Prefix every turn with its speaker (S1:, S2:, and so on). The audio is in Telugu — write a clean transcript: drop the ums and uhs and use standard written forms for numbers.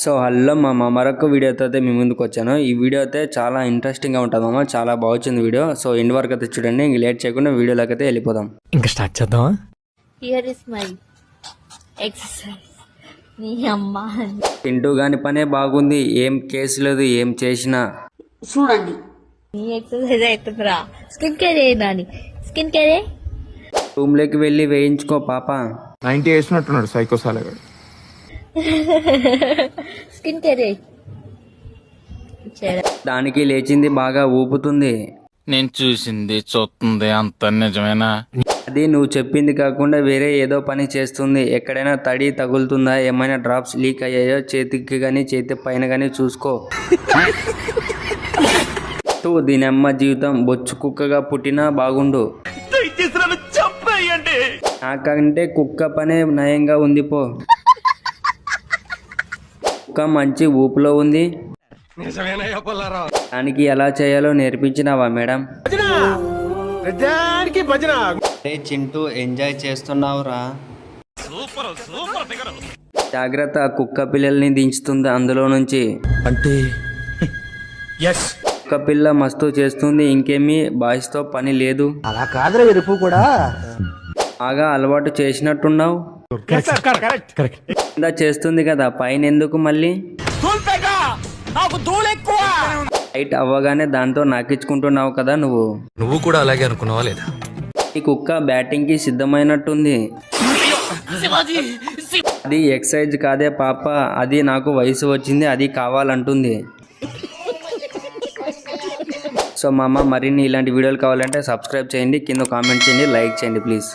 S1: సో హలో మామ, మరొక వీడియోతో అయితే మీ ముందుకు వచ్చాను. ఈ వీడియో అయితే చాలా ఇంట్రెస్టింగ్గా ఉంటుంది మామ, చాలా బాగుంది వీడియో. సో ఎండ్ వరకు అయితే చూడండి. ఇంక లేట్ చేయకుండా వీడియోలోకి అయితే వెళ్ళిపోదాం.
S2: ఇంకా స్టార్ట్ చేద్దామా?
S3: Here is my exercise. నీ అమ్మ
S1: తింటూ గాని పనే బాగుంది, ఏం కేసు లేదు ఏం చేసినా.
S4: చూడండి
S3: నీ ఎక్సర్సైజ్ అవుతుందిరా. స్కిన్ కేర్ చేయదాని స్కిన్ కేరే
S1: రూమ్లోకి వెళ్ళి వేయించుకో పాప.
S5: 90 వేసినట్టున్నాడు సైకో సాలగాడు.
S3: స్కిన్ కేర్
S1: దానికి లేచింది బాగా ఊపుతుంది.
S2: నేను చూసింది చూస్తుంది అంత నిజమేనా?
S1: అది నువ్వు చెప్పింది కాకుండా వేరే ఏదో పని చేస్తుంది. ఎక్కడైనా తడి తగులుతుందా, ఏమైనా డ్రాప్స్ లీక్ అయ్యాయో చేతికి కానీ చేతి పైన కానీ చూసుకో. దీని అమ్మ జీవితం బొచ్చు కుక్కగా పుట్టినా బాగుండు. నాకంటే కుక్క పనే నయంగా ఉంది పో. కుక్క మంచి ఊపులో ఉంది. దానికి ఎలా చేయాలో నేర్పించినావా మేడం? చింటూ ఎంజాయ్ చేస్తున్నావురా. జాగ్రత్త, కుక్క పిల్లల్ని దించుతుంది అందులో నుంచి.
S2: అంటే
S1: కుక్క పిల్ల మస్తు చేస్తుంది, ఇంకేమీ బాయ్స్ తో పని లేదు.
S4: అలా కాదురా ఎరుపు కూడా
S1: బాగా అలవాటు చేసినట్టున్నావు. కింద చేస్తుంది కదా, పైన ఎందుకు మళ్ళీ? హైట్ అవ్వగానే దాంతో నాకించుకుంటున్నావు కదా నువ్వు.
S2: నువ్వు కూడా అలాగే అనుకున్నావా లేదా?
S1: ఈ కుక్క బ్యాటింగ్ కి సిద్ధమైనట్టుంది. అది ఎక్సర్సైజ్ కాదే పాప, అది నాకు వయసు వచ్చింది, అది కావాలంటుంది. సో మామ, మరిన్ని ఇలాంటి వీడియోలు కావాలంటే సబ్స్క్రైబ్ చేయండి, కింద కామెంట్ చేయండి, లైక్ చేయండి ప్లీజ్.